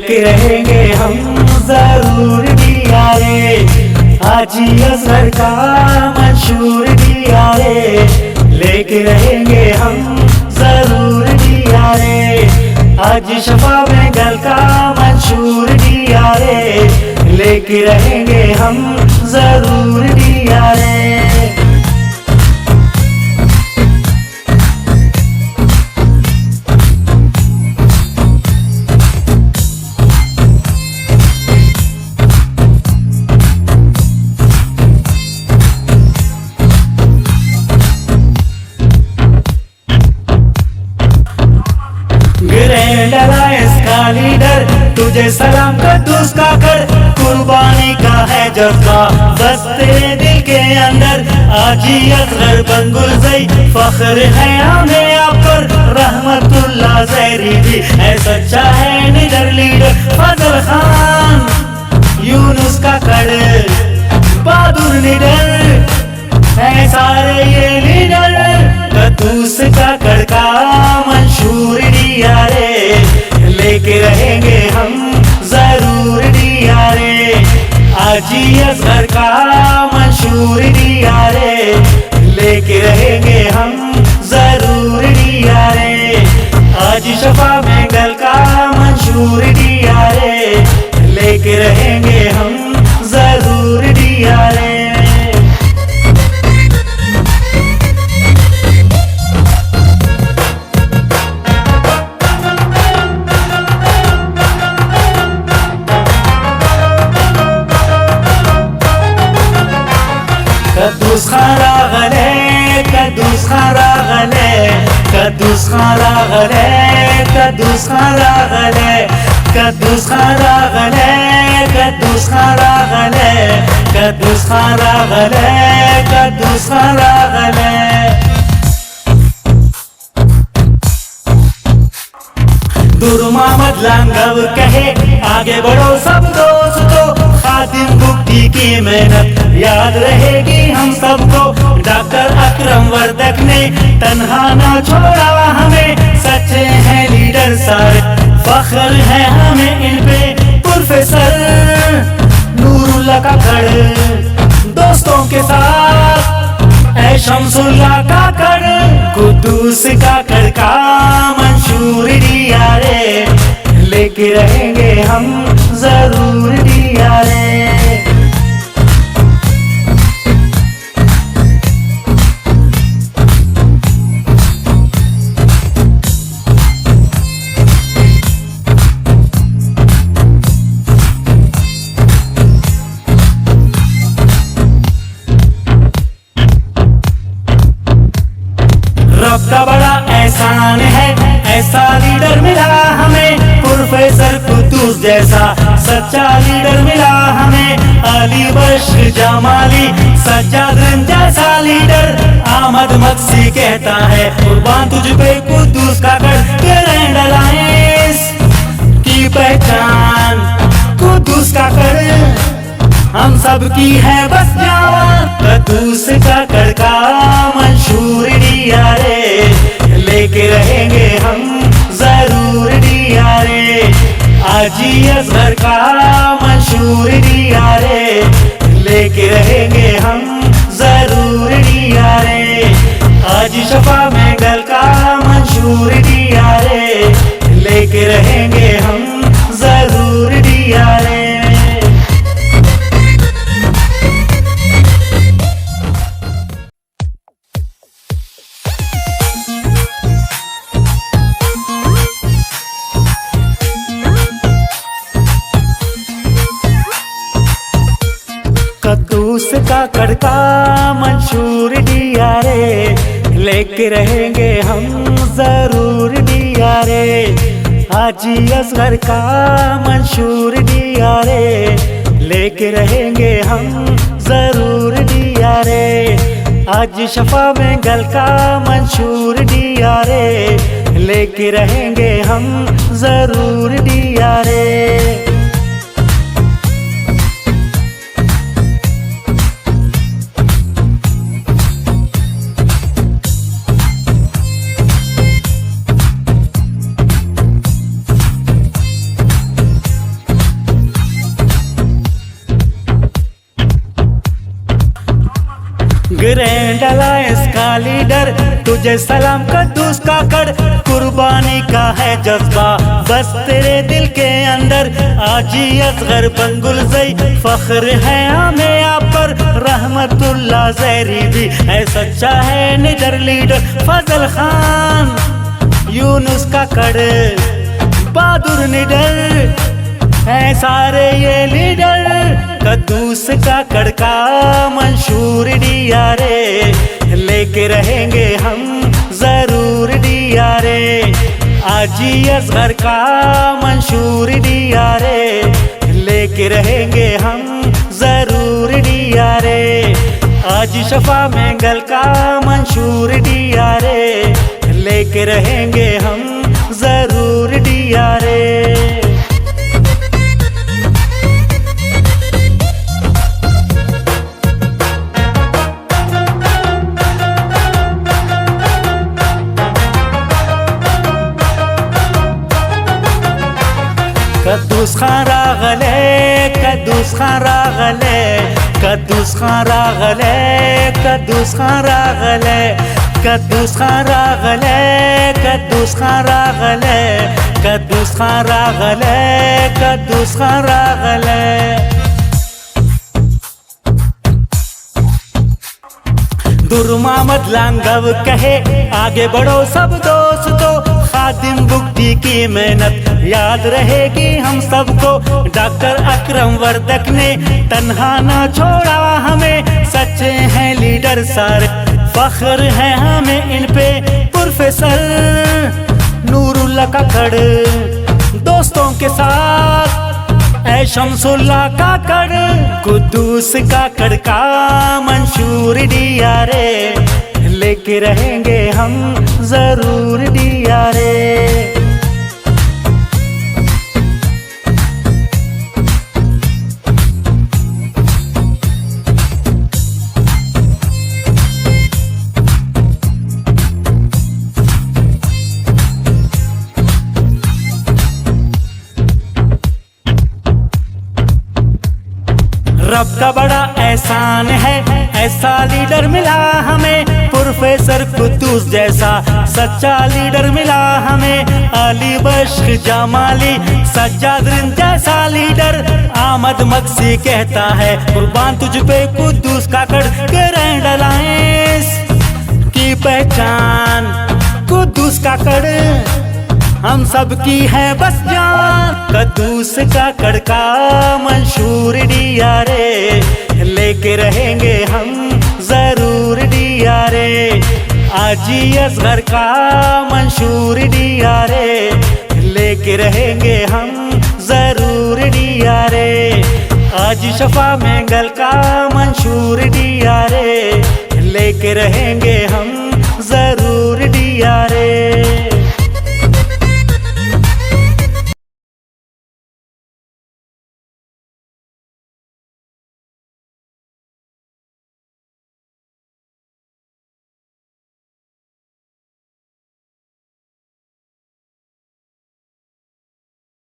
लेके रहेंगे हम जरूर दिया रे। हाजी असगर का मंशूर दिया रे, लेके रहेंगे हम जरूर दिया रे। आज शफा बेंगल का मंशूर दिया रे, लेके रहेंगे हम जरूर दिया रे। ग्रैंड अलायंस का लीडर तुझे सलाम कर, दूसका कर कुर्बानी का है जज्बा बस तेरे दिल के अंदर। आजी असगर बंगुल जई फख्र है हमें आप पर, रहमतुल्लाह ज़हरी भी है सच्चा है निडर लीडर। फजल खान यूनुस का कड़ बहादुर निडर है सारे ये लीडर। कद्दूस का कड़का मंशूर दिया रे, लेके रहेंगे हम जरूर दिया रे। आजी असगर का मंशूर दिया रे, लेके रहेंगे हम जरूर दिया रे। आज शफा बेंगल का मंशूर दिया रे, लेके रहेंगे हम जरूर दिया रे। कद्दूस खारा गले, कद्दूस खारा गले, कद्दूस खारा गले, कद्दूस खारा गले, कद्दूस खारा गले, कद्दूस खारा गले, कद्दूस खारा गले, कद्दूस खारा गले। दूर मोहम्मद लांगव कहे आगे बढ़ो सब दोस्तों, खादिम बुक्ति की मेहनत याद रहेगी हम सबको। डॉक्टर अकरम वर्दक ने तन्हा ना छोड़ा हमें, सच्चे हैं लीडर सारे फख्र है हमें इन पे। प्रोफेसर नूरुल्लाह का कड़ दोस्तों के साथ है शमसुल्लाह का कड़, कुद्दूस का कड़ का मंशूर दिया रे, लेके रहेंगे हम जरूर दिया रे। रब का बड़ा एहसान है ऐसा लीडर मिला हमें, प्रोफेसर कुद्दूस जैसा सच्चा लीडर मिला हमें। अली बख्श जमाली सज्जाद जैसा लीडर, आमद मक्सी कहता है कुर्बान तुझ पे कुद्दूस का कड़। ग्रैंड अलायंस की पहचान कुद्दूस का कड़ हम सब की है बस जान। कद्दूस का कड़ का मंशूर दिया रे, लेके रहेंगे हम जरूर दिया रे। आजी असगर का मंशूर दिया रे, लेके रहेंगे हम जरूर दिया रे। आज शफा बेंगल का मंशूर दिया रे, लेके रहेंगे हम जरूर दिया रे। कद्दूस का कड़का मंशूर दिया रे, लेके रहेंगे हम जरूर दिया रे। हाजी असगर का मंशूर दिया रे, लेके रहेंगे हम जरूर दिया रे। आज शफा बेंगल का मंशूर दिया रे, लेके रहेंगे हम जरूर दिया रे। लीडर, तुझे सलाम कद्दूस काकड़, कुर्बानी का है जज्बा बस तेरे दिल के अंदर। आजी असगर पंगुल जई फख्र है हमें आप पर, रहमतुल्लाह ज़हरी भी है सच्चा है निडर लीडर। फजल खान यूनुस काकड़ बहादुर निडर है सारे ये लीडर। कद्दूस काकड़ का मंशूर डियारे, लेके रहेंगे हम जरूर डियारे। आजी असगर का मंशूर डियारे, लेके रहेंगे हम जरूर डियारे। आज शफा मेंगल का मंशूर डियारे, लेके रहेंगे हम जरूर डियारे। कद्दूस खान रागले, कद्दूस खान रागले, कद्दूस खान रागले, कद्दूस खान रागले, कद्दूस खान रागले, कद्दूस खान रागले, कद्दूस खान रागले, कद्दूस खान रागले। दुर्मामद लांगव कहे आगे बढ़ो सब दोस्तों, खादिम बुगटी की मेहनत याद रहेगी हम सबको। डॉक्टर अकरम वर्दक ने तन्हा ना छोड़ा हमें, सच्चे हैं लीडर सारे फख्र है हमें इन पे। प्रोफेसर नूरुल्लाह काकड़ दोस्तों के साथ ऐ शमसुल्लाह काकड़, कुद्दूस काकड़ का मंशूर डियारे, लेके रहेंगे हम जरूर डियारे। रब का बड़ा एहसान है ऐसा लीडर मिला हमें, प्रोफेसर कुद्दूस जैसा सच्चा लीडर मिला हमें। अली बख्श जमाली सज्जाद रिंद जैसा लीडर, आमद मक्सी कहता है कुर्बान तुझ पे कुद्दूस काकड़। ग्रैंड अलायंस की पहचान कुद्दूस काकड़, हम सब की है बस जान। कद्दूस काकड़ का मंशूर डियारे, लेके रहेंगे हम जरूर डियारे। आजी असगर का मंशूर डियारे, लेके रहेंगे हम जरूर डियारे। आज शफा मेंगल का मंशूर डियारे, लेके रहेंगे हम जरूर डियारे।